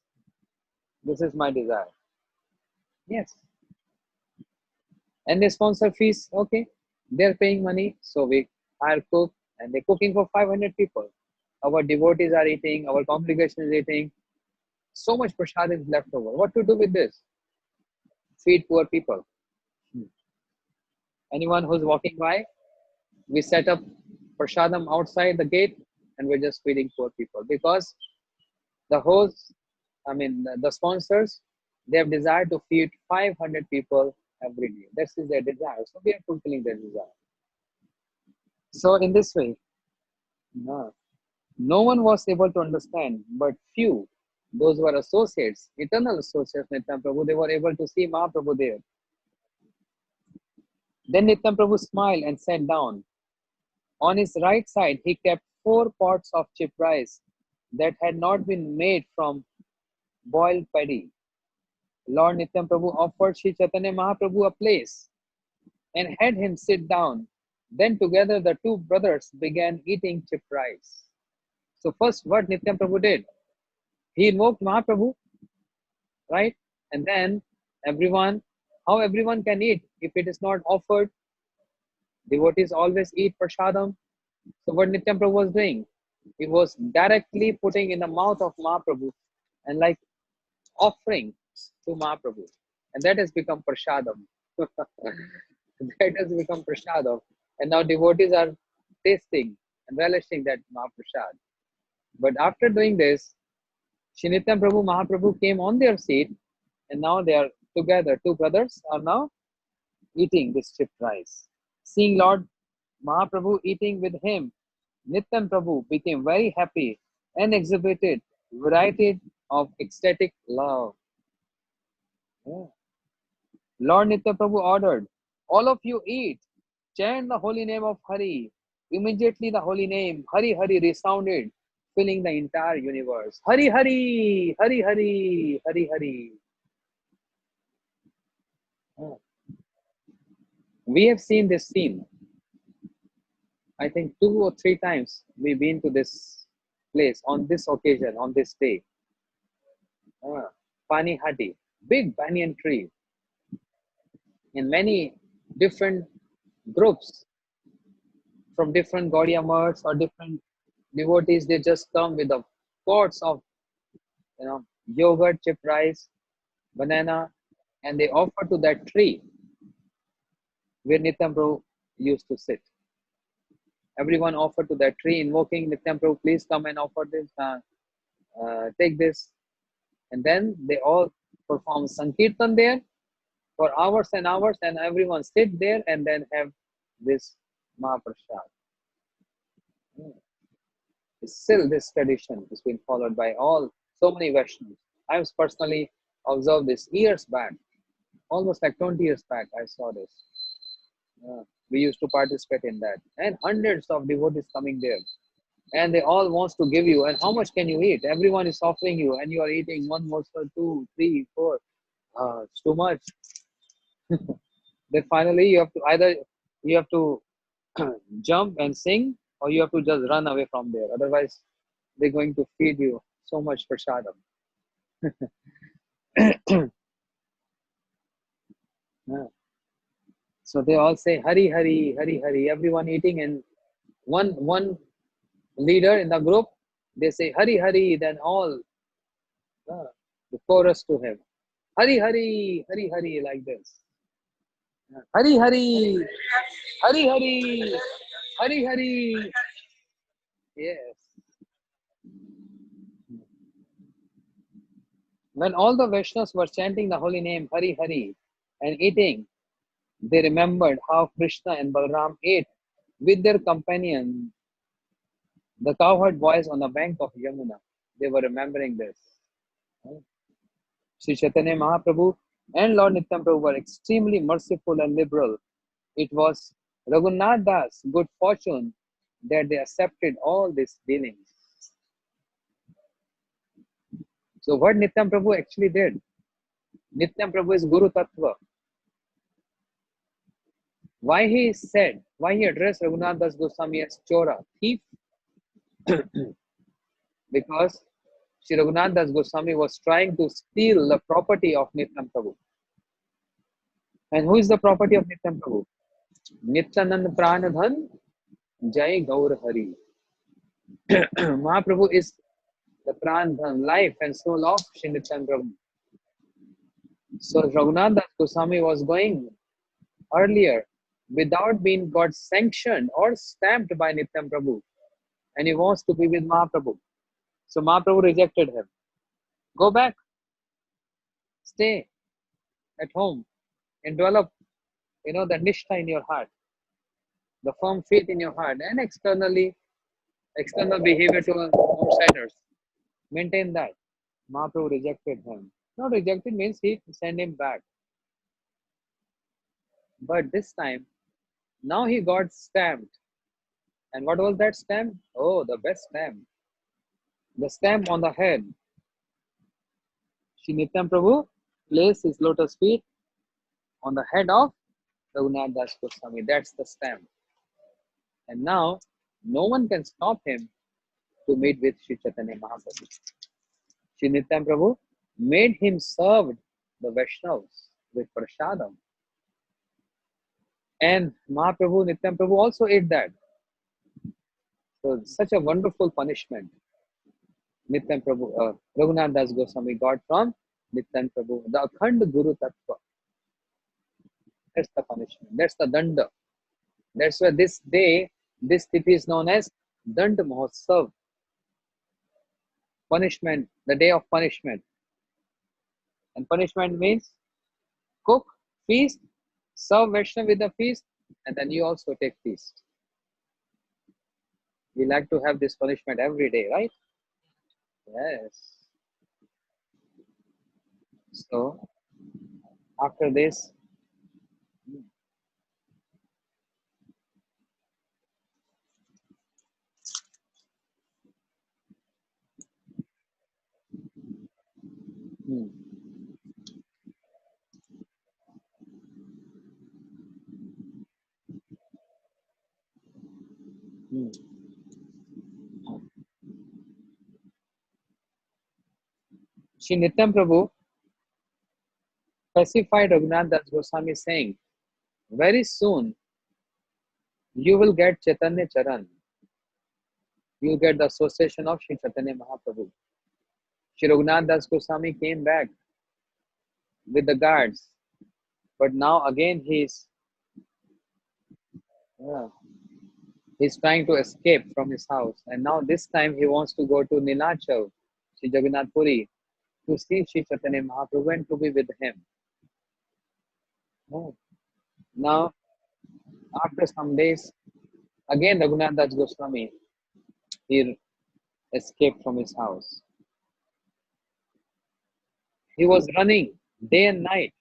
This is my desire. Yes. And they sponsor fees. Okay. They're paying money. So we hire cook and they're cooking for 500 people. Our devotees are eating. Our congregation is eating. So much prasad is left over. What to do with this? Feed poor people. Anyone who's walking by, we set up prasadam outside the gate and we're just feeding poor people. Because the hosts, the sponsors, they have desired to feed 500 people every day. This is their desire. So we are fulfilling their desire. So in this way, no one was able to understand, but few, those who were associates, eternal associates, Nityam Prabhu, they were able to see Mahaprabhu there. Then Nityam Prabhu smiled and sat down. On his right side, he kept 4 pots of chipped rice that had not been made from boiled paddy. Lord Nityam Prabhu offered Sri Chaitanya Mahaprabhu a place and had him sit down. Then together the two brothers began eating chipped rice. So first what Nityam Prabhu did, he invoked Mahaprabhu, right? And then everyone, how everyone can eat if it is not offered? Devotees always eat prasadam. So what Nityam Prabhu was doing, he was directly putting in the mouth of Mahaprabhu and like offering to Mahaprabhu. And that has become prasadam. That has become prasadam. And now devotees are tasting and relishing that Mahaprasad. But after doing this, Shri Nityam Prabhu, Mahaprabhu came on their seat, and now they are together. Two brothers are now eating this chipped rice. Seeing Lord Mahaprabhu eating with him, Nityam Prabhu became very happy and exhibited variety of ecstatic love. Yeah. Lord Nitya Prabhu ordered, all of you eat, chant the holy name of Hari. Immediately the holy name, Hari Hari, resounded, filling the entire universe. Hari Hari, Hari Hari, Hari Hari. We have seen this scene. I think 2 or 3 times we've been to this place on this occasion, on this day. Pani Hati, big banyan tree, in many different groups from different Gaudiya mats or different devotees. They just come with the pots of yogurt, chipped rice, banana, and they offer to that tree where Nityam Prabhu used to sit. Everyone offered to that tree, invoking Nityam Prabhu, please come and offer this, take this. And then they all perform Sankirtan there for hours and hours, and everyone sit there and then have this Mahaprasad. Still, this tradition has been followed by so many Vaishnavas. I've personally observed this years back, almost like 20 years back. I saw this. We used to participate in that, and hundreds of devotees coming there, and they all wants to give you. And how much can you eat? Everyone is offering you, and you are eating one morsel, two, three, four. It's too much. Then finally, you have to jump and sing, or you have to just run away from there. Otherwise, they're going to feed you so much prasadam. Yeah. So they all say Hari Hari, Hari Hari. Everyone eating, and one leader in the group, they say Hari Hari. Then all the chorus to him, Hari Hari, Hari Hari, like this. Hari Hari, Hari Hari, Hari Hari. Yes. When all the Vaishnavas were chanting the holy name Hari Hari and eating, they remembered how Krishna and Balram ate with their companion, the cowherd boys on the bank of Yamuna. They were remembering this. Sri Chaitanya Mahaprabhu and Lord Nityam Prabhu were extremely merciful and liberal. It was Raghunath Das' good fortune that they accepted all these dealings. So what Nityam Prabhu actually did? Nityam Prabhu is Guru Tattva. Why he addressed Raghunath Das Goswami as Chora, thief? Because Sri Raghunath Das Goswami was trying to steal the property of Nityam Prabhu. And who is the property of Nityam Prabhu? Nityanand Pranadhan Jai Gaur Hari. Mahaprabhu is the Pranadhan, life and soul of Sri Nityam Prabhu. So Raghunath Das Goswami was going earlier without being got sanctioned or stamped by Nityam Prabhu, and he wants to be with Mahaprabhu. So Mahaprabhu rejected him. Go back, stay at home, and develop, the nishtha in your heart, the firm faith in your heart, and external behavior to outsiders. Maintain that. Mahaprabhu rejected him. Not rejected means he sent him back. But this time, now he got stamped. And what was that stamp? Oh, the best stamp. The stamp on the head. Shri Nityam Prabhu placed his lotus feet on the head of Raghunath Das Goswami. That's the stamp. And now, no one can stop him to meet with Sri Chaitanya Mahaprabhu. Sri Nityananda Prabhu made him serve the Vaishnavas with prasadam. And Mahaprabhu, Nityananda Prabhu also ate that. So such a wonderful punishment Nityananda Prabhu, Raghunath Das Goswami got from Nityananda Prabhu. The Akhand Guru Tattva. That's the punishment. That's the danda. That's why this day, this tithi is known as Danda Mahotsav. Punishment, the day of punishment. And punishment means cook, feast, serve Vaishnava with a feast, and then you also take feast. We like to have this punishment every day, right? Yes. So, after this, hmm, hmm. Shri Nityananda Prabhu specified Raghunath Das Goswami saying, very soon you will get Chaitanya Charan. You will get the association of Shri Chaitanya Mahaprabhu. Shri Raghunath Das Goswami came back with the guards, but now again uh, he's trying to escape from his house, and now this time he wants to go to Nilachal, Shri Jagannath Puri, to see Shri Chaitanya Mahaprabhu and to be with him. Oh. Now, after some days, again Raghunath Das Goswami, he escaped from his house. He was running day and night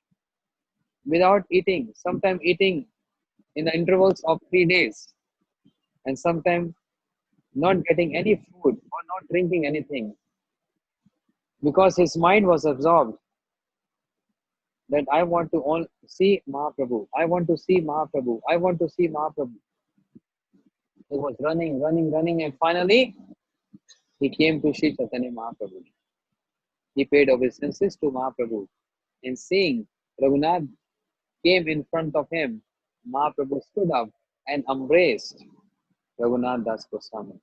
without eating, sometimes eating in the intervals of 3 days, and sometimes not getting any food or not drinking anything, because his mind was absorbed that I want to see Mahaprabhu, I want to see Mahaprabhu, I want to see Mahaprabhu. He was running, running, running, and finally he came to Sri Chaitanya Mahaprabhu. He paid obeisances to Mahaprabhu, and seeing Raghunath came in front of him, Mahaprabhu stood up and embraced Raghunath Das Goswami.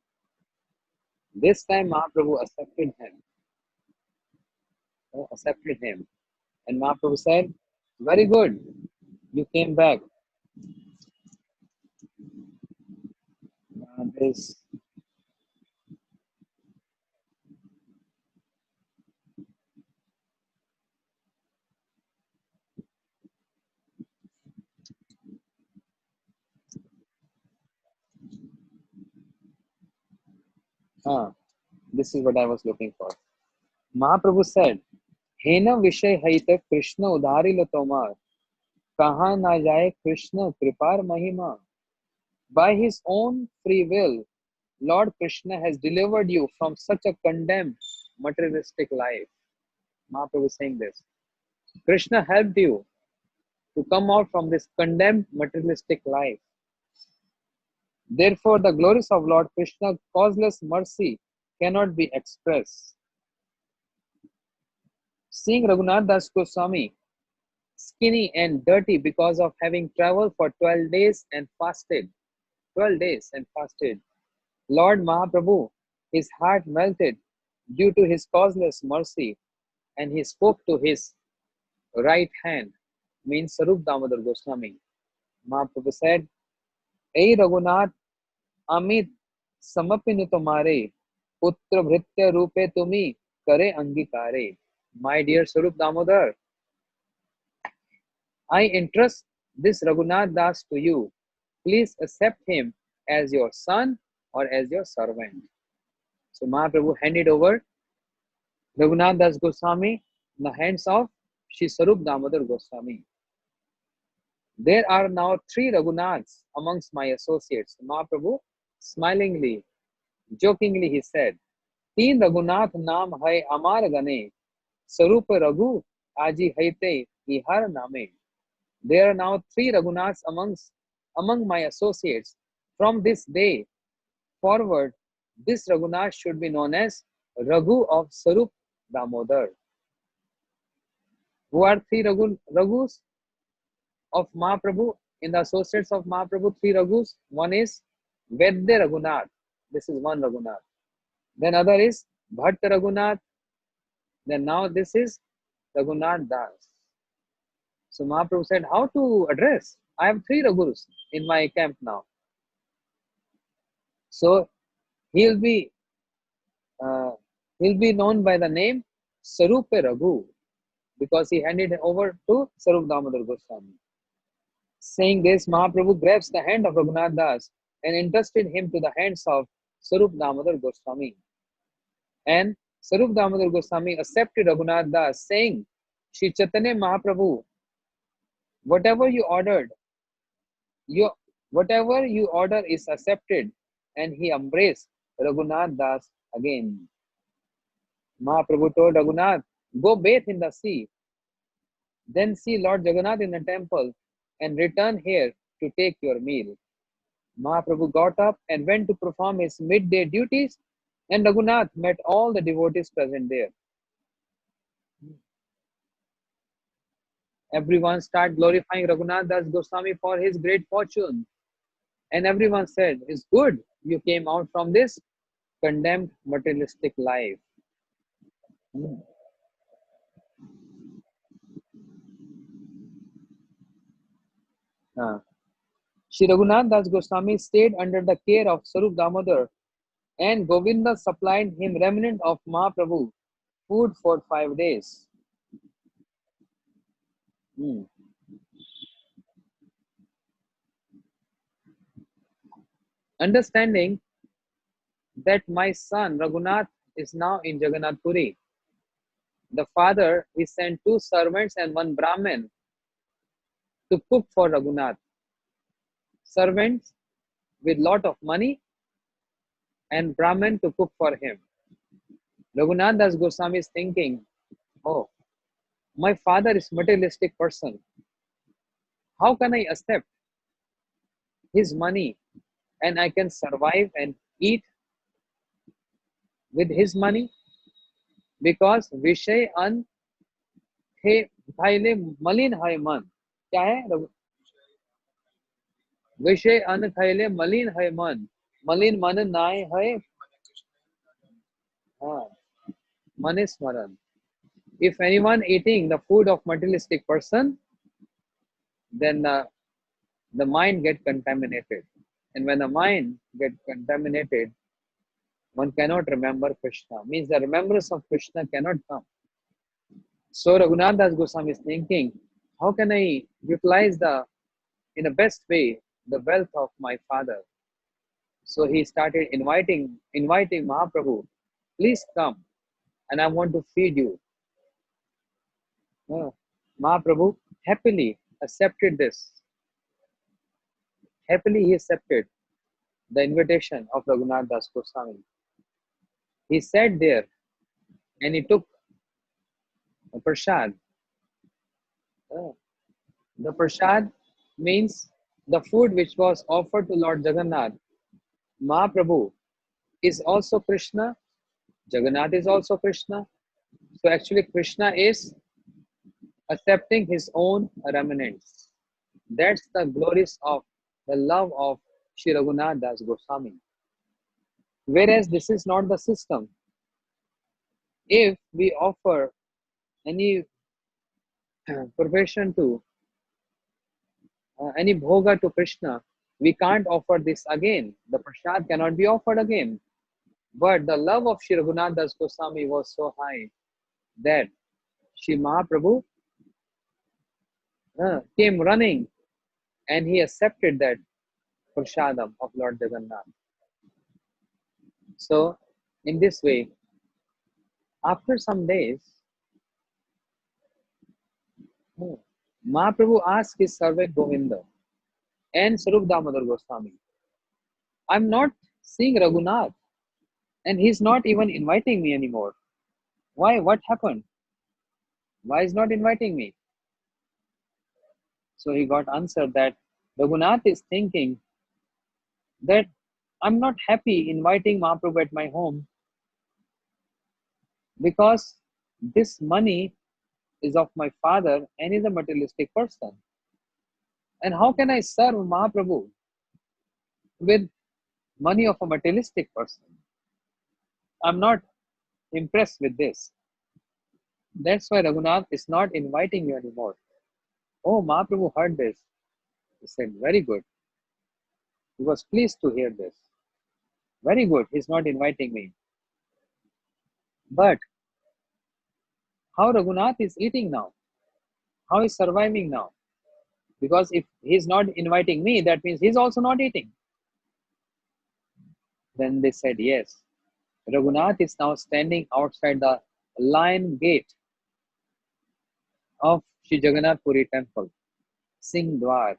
This time Mahaprabhu accepted him. And Mahaprabhu said, very good, you came back. This this is what I was looking for. Mahaprabhu said, Hena Vishay Haita Krishna Udharila Tomar, Kaha na jaye Krishna Kripar Mahima. By his own free will, Lord Krishna has delivered you from such a condemned materialistic life. Mahaprabhu is saying this. Krishna helped you to come out from this condemned materialistic life. Therefore, the glories of Lord Krishna's causeless mercy cannot be expressed. Seeing Raghunath Das Goswami skinny and dirty because of having traveled for 12 days and fasted, Lord Mahaprabhu, his heart melted due to his causeless mercy, and he spoke to his right hand, means Sarup Damodar Goswami. Mahaprabhu said, Ei Raghunath, Amit samapinu tomare, putra bhritya rupe tumi kare angikare. My dear Sarup Damodar, I entrust this Raghunath Das to you. Please accept him as your son or as your servant. So Mahaprabhu handed over Raghunath Das Goswami in the hands of Shri Sarup Damodar Goswami. There are now 3 Raghunaths amongst my associates. Mahaprabhu smilingly, jokingly he said, Teen Raghunath naam hai amar gane, Sarup Raghu aji haite ihar name. There are now 3 Raghunaths among my associates. From this day forward, This Raghunath should be known as Raghu of Sarup Damodar. Who are three Raghus of Mahaprabhu? In the associates of Mahaprabhu, three Raghus. One is Vedya Raghunath. This is one Raghunath. Then other is Bhatt Raghunath. Then now this is Raghunath Das. So Mahaprabhu said, how to address? I have three Raghus in my camp now. So he'll be uh, he'll be known by the name Sarup Raghu because he handed it over to Sarup Damodar Goswami. Saying this, Mahaprabhu grabs the hand of Raghunath Das and entrusted him to the hands of Sarup Damodar Goswami. And Sarup Damodar Goswami accepted Raghunath Das, saying, Shri Chaitanya Mahaprabhu, whatever you order is accepted. And he embraced Raghunath Das again. Mahaprabhu told Raghunath, go bathe in the sea, then see Lord Jagannath in the temple and return here to take your meal. Mahaprabhu got up and went to perform his midday duties, and Raghunath met all the devotees present there. Everyone started glorifying Raghunath Das Goswami for his great fortune. And everyone said, it's good you came out from this condemned materialistic life. Shri Raghunath Das Goswami stayed under the care of Sarup Damodar, and Govinda supplied him remnant of Mahaprabhu food for 5 days. Understanding that my son Raghunath is now in Jagannath Puri, the father he sent 2 servants and 1 Brahmin to cook for Raghunath. Servants with lot of money and Brahmin to cook for him. Raghunath Das Goswami is thinking, oh, my father is materialistic person. How can I accept his money and I can survive and eat with his money? Because Vishay An Thaile Malin Hai Man. क्या है? विषय अन्न थैले मलिन है मन, मलिन मन नाय है मन स्मरण. If anyone eating the food of materialistic person, then the mind get contaminated. And when the mind get contaminated, one cannot remember Krishna. Means the remembrance of Krishna cannot come. So Raghunath Das Goswami is thinking, how can I utilize in the best way the wealth of my father? So he started inviting Mahaprabhu, please come and I want to feed you. Mahaprabhu happily accepted this. Happily he accepted the invitation of Raghunath Das Goswami. He sat there and he took a prasad. The prasad means the food which was offered to Lord Jagannath. Mahaprabhu is also Krishna, Jagannath is also Krishna. So actually Krishna is accepting his own remnants. That's the glories of the love of Shri Raghunath Das Goswami. Whereas this is not the system. If we offer any profession to any bhoga to Krishna, we can't offer this again. The prasad cannot be offered again. But the love of Shri Raghunath Das Goswami was so high that Shri Mahaprabhu came running and he accepted that prasadam of Lord Jagannath. So, in this way, after some days, Mahaprabhu asked his servant Govinda and Sarup Damodar Goswami, I'm not seeing Raghunath and he's not even inviting me anymore. Why? What happened? Why is not inviting me? So he got answered that Raghunath is thinking that I'm not happy inviting Mahaprabhu at my home because this money is of my father and he's a materialistic person. And how can I serve Mahaprabhu with money of a materialistic person? I'm not impressed with this. That's why Raghunath is not inviting you anymore. Oh, Mahaprabhu heard this. He said, very good. He was pleased to hear this. Very good. He's not inviting me. But how Raghunath is eating now? How is surviving now? Because if he's not inviting me, that means he's also not eating. Then they said, yes. Raghunath is now standing outside the lion gate of Sri Jagannath Puri temple, Singh Dwar.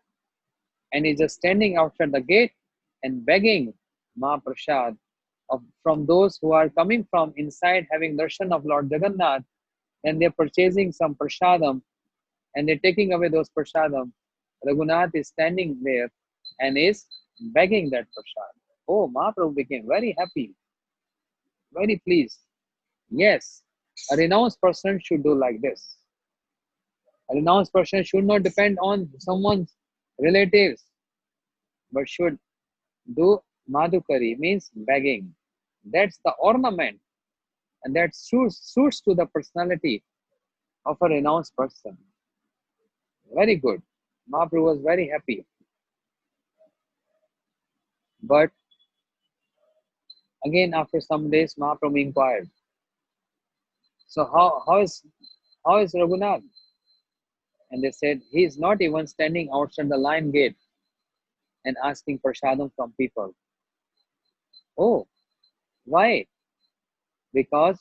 And he's just standing outside the gate and begging Mahaprasad from those who are coming from inside having darshan of Lord Jagannath, and they're purchasing some prasadam and they're taking away those prasadam. Raghunath is standing there and is begging that prasad. Oh, Mahaprabhu became very happy, very pleased. Yes, a renounced person should do like this. A renounced person should not depend on someone's relatives, but should do madhukari, means begging. That's the ornament, and that suits to the personality of a renounced person. Very good. Mahaprabhu was very happy. But again, after some days, Mahaprabhu inquired, so how is Raghunath? And they said, he is not even standing outside the lion gate and asking prasadam from people. Oh, why? Because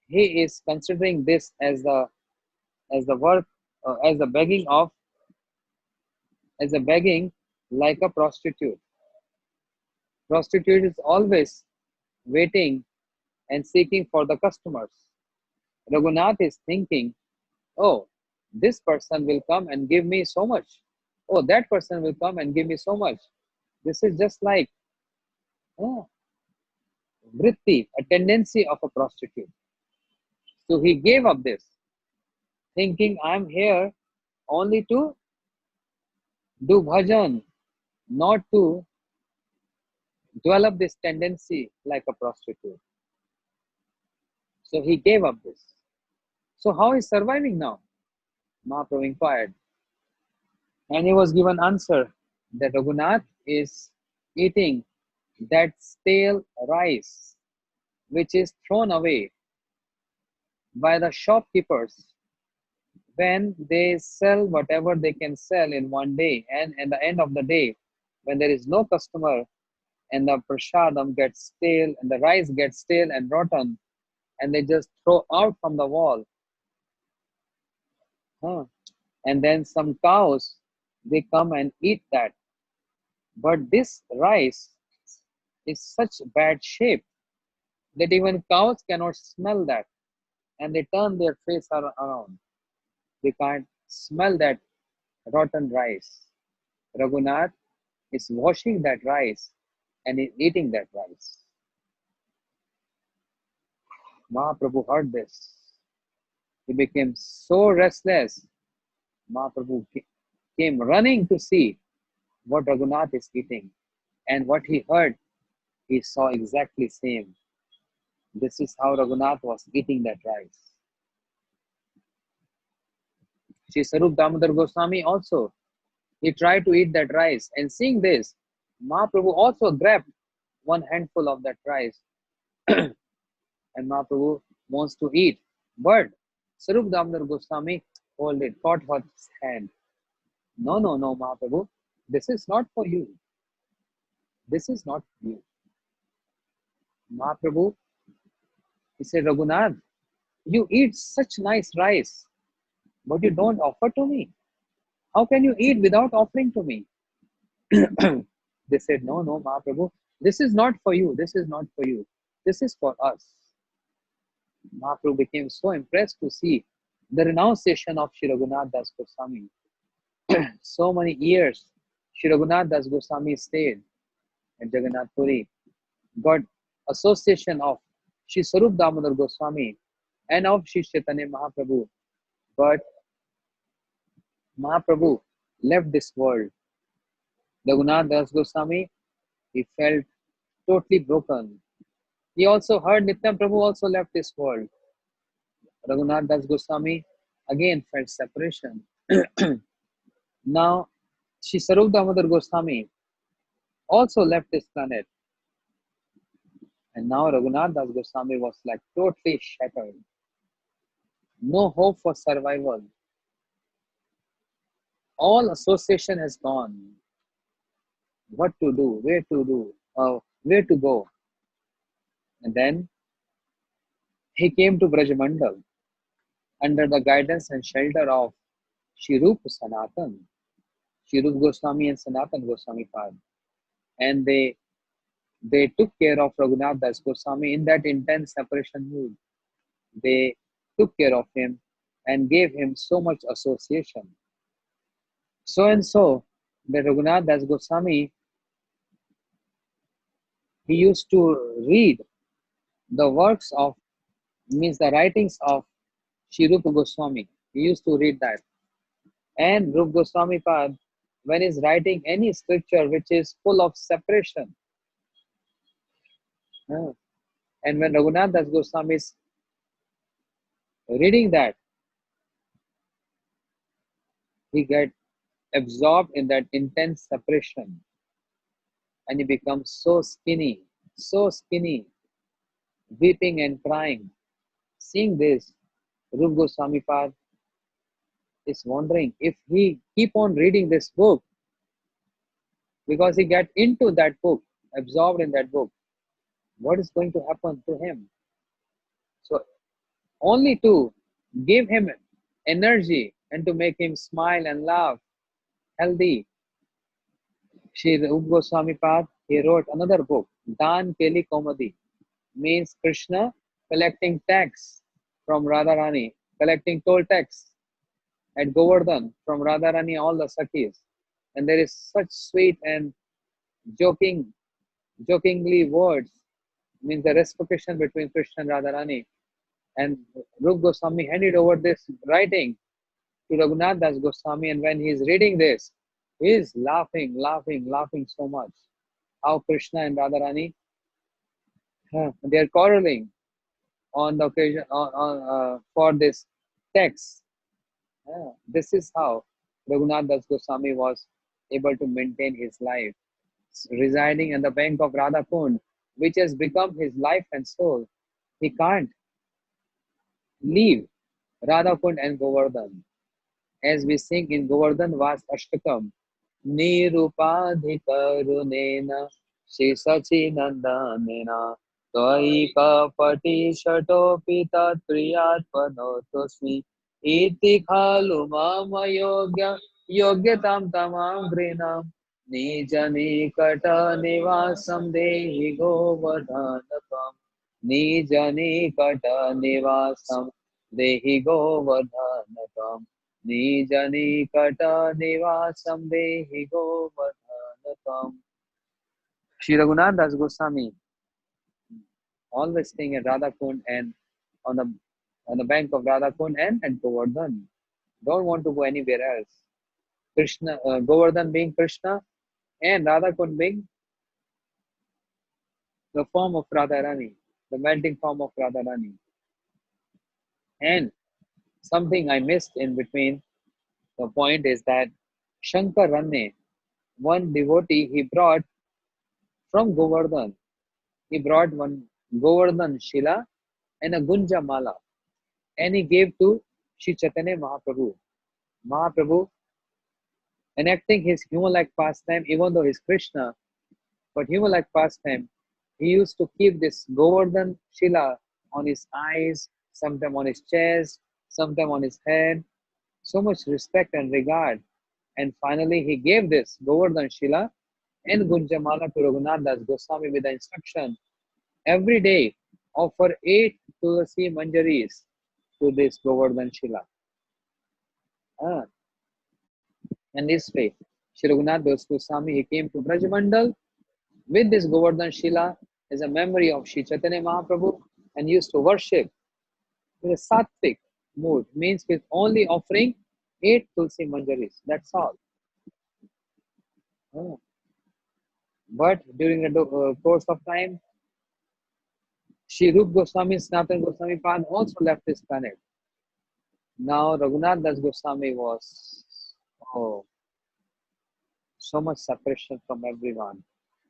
he is considering this as the work as the begging of as a begging like a prostitute. Prostitute is always waiting and seeking for the customers. Raghunath is thinking, oh, this person will come and give me so much. Oh, that person will come and give me so much. This is just like oh, vritti, a tendency of a prostitute. So he gave up this, thinking I'm here only to do bhajan, not to develop this tendency like a prostitute. So he gave up this. So how is surviving now? Mahaprabhu inquired. And he was given answer that Raghunath is eating that stale rice which is thrown away by the shopkeepers when they sell whatever they can sell in one day, and at the end of the day, when there is no customer and the prasadam gets stale and the rice gets stale and rotten, and they just throw out from the wall. And then some cows, they come and eat that. But this rice is such bad shape that even cows cannot smell that, and they turn their face around. They can't smell that rotten rice. Raghunath is washing that rice and is eating that rice. Mahaprabhu heard this. He became so restless. Mahaprabhu came running to see what Raghunath is eating. And what he heard, he saw exactly same. This is how Raghunath was eating that rice. Sri Sarup Damodar Goswami also, he tried to eat that rice. And seeing this, Mahaprabhu also grabbed one handful of that rice. And Mahaprabhu wants to eat. But Sarup Damodar Goswami caught his hand. No, no, no, Mahaprabhu. This is not for you. This is not for you. Mahaprabhu, he said, Raghunath, you eat such nice rice, but you don't offer to me. How can you eat without offering to me? They said, no, no, Mahaprabhu, this is not for you. This is not for you. This is for us. Mahaprabhu became so impressed to see the renunciation of Shri Raghunath Das Goswami. So many years Shri Raghunath Das Goswami stayed. and Jagannath Puri got association of Sri Sarup Damodar Goswami and of Sri Chaitanya Mahaprabhu. But Mahaprabhu left this world. Raghunath Das Goswami, he felt totally broken. He also heard Nityam Prabhu also left this world. Raghunath Das Goswami again felt separation. Now, Sri Sarup Damodar Goswami also left this planet. And now Raghunath Das Goswami was like totally shattered. No hope for survival. All association has gone. What to do? Where to go? And then he came to Brajamandal under the guidance and shelter of Shirup Sanatan, Shirup Goswami and Sanatan Goswami Pad. And they took care of Raghunath Das Goswami in that intense separation mood. They took care of him and gave him so much association. So and so that Raghunath Das Goswami, he used to read the works of, means the writings of Sri Rupa Goswami. He used to read that. And Rupa Goswami Pad, when he's writing any scripture which is full of separation, and when Raghunath Das Goswami is reading that, he get absorbed in that intense separation and he becomes so skinny, weeping and crying. Seeing this, Rupa Goswami Pad is wondering if he keep on reading this book, because he get into that book, absorbed in that book, what is going to happen to him? So only to give him energy and to make him smile and laugh, healthy, Sri Rupa Goswami Pad, he wrote another book, Dan Keli Komadi, means Krishna collecting tax from Radharani, collecting toll tax at Govardhan from Radharani, all the Sakhis. And there is such sweet and jokingly words, means the reciprocation between Krishna and Radharani. And Rupa Goswami handed over this writing to Raghunath Das Goswami, and when he is reading this, he is laughing so much. How Krishna and Radharani, they are quarreling on the occasion for this text. This is how Raghunath Das Goswami was able to maintain his life, residing on the bank of Radha Kund, which has become his life and soul. He can't leave Radha Kund and Govardhan. As we sing in Govardhan Vas Ashtakam, Nirupadhikarunena Shesachi Nandanena Tvai Kapati Shatopi Tatriyat Panotosmi Iti Khalu Mama Yogyatam Tamam Grinam Nijani Kata Nivasam Dehi Govardhanakam Nijani Kata Nivasam Dehi Govardhanakam Nijani Kata Nivasam Dehi Govardhanakam. Shri Raghunath Das Goswami always staying at Radha Kund and on the bank of Radha Kund and at Govardhan. Don't want to go anywhere else. Krishna, Govardhan being Krishna and Radha Kund being the form of Radharani, the melting form of Radharani. And something I missed in between, the point is that Shankar Ranne, one devotee, he brought from Govardhan, he brought one Govardhan Shila and a Gunja Mala, and he gave to Sri Chaitanya Mahaprabhu. Mahaprabhu, enacting his human-like pastime, even though he's Krishna, but human-like pastime, he used to keep this Govardhan Shila on his eyes, sometime on his chest, sometime on his head, so much respect and regard. And finally, he gave this Govardhan Shila and Gunjamala to Raghunath Das Goswami with the instruction, every day offer 8 Tulasi Manjaris to this Govardhan Shila. And this way, Shri Raghunath Das Goswami, he came to Brajamandal With this Govardhan Shila is a memory of Sri Chaitanya Mahaprabhu and used to worship with a sattvic mood, means with only offering 8 tulsi manjaris. That's all. Oh. But during the course of time, Sri Rup Goswami, Sanatana Goswami Pad also left this planet. Now Raghunath Das Goswami was, oh, so much separation from everyone.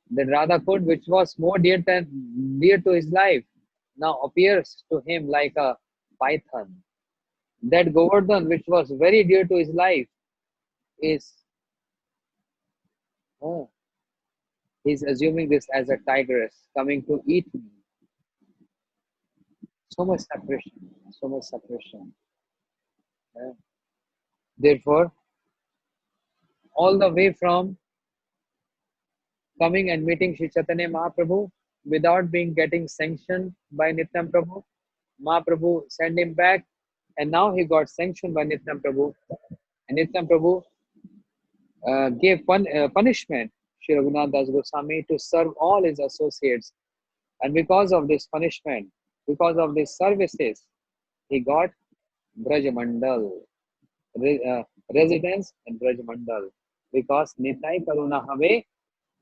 The Radha Kund, which was more dear to his life, now appears to him like a python. That Govardhan, which was very dear to his life, is, oh, he's assuming this as a tigress coming to eat me. So much separation, so much separation. Yeah. Therefore, all the way from coming and meeting Sri Chaitanya Mahaprabhu without being getting sanctioned by Nityam Prabhu, Mahaprabhu sent him back, and now he got sanctioned by Nityam Prabhu. And Nityam Prabhu gave punishment Sri Raghunath Das Goswami to serve all his associates. And because of this punishment, because of these services, he got Brajamandal, residence in Brajamandal. Because Nitai Karuna Have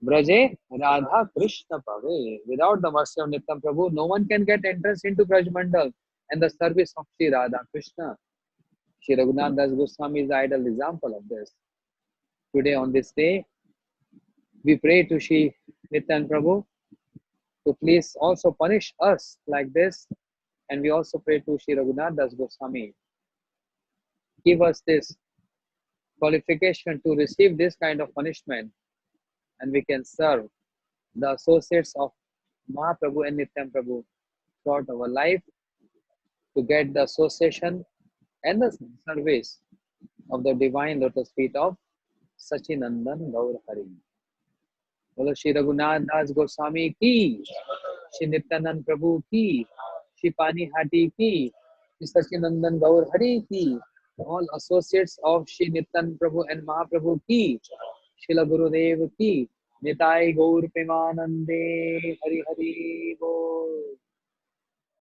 Braje Radha Krishna Pave. Without the mercy of Nityam Prabhu, no one can get entrance into Brajamandal and the service of Sri Radha Krishna. Sri Raghunath Das Goswami is the ideal example of this. Today, on this day, we pray to Sri Nityan Prabhu to please also punish us like this. And we also pray to Sri Raghunath Das Goswami, give us this qualification to receive this kind of punishment, and we can serve the associates of Mahaprabhu and Nityam Prabhu throughout our life to get the association and the service of the divine lotus feet of Sachinandan Gaur Hari. बोलो श्री रघुनाथ दास गोस्वामी की, श्री नित्यानंद प्रभु की, श्री पानी हाटी की, श्री सचिनंदन गौर हरि की, all associates of Shri Nityan Prabhu and Mahaprabhu ki, Srila Gurudev ki, Nitai Gaur Premanande, Hari Hari Bol.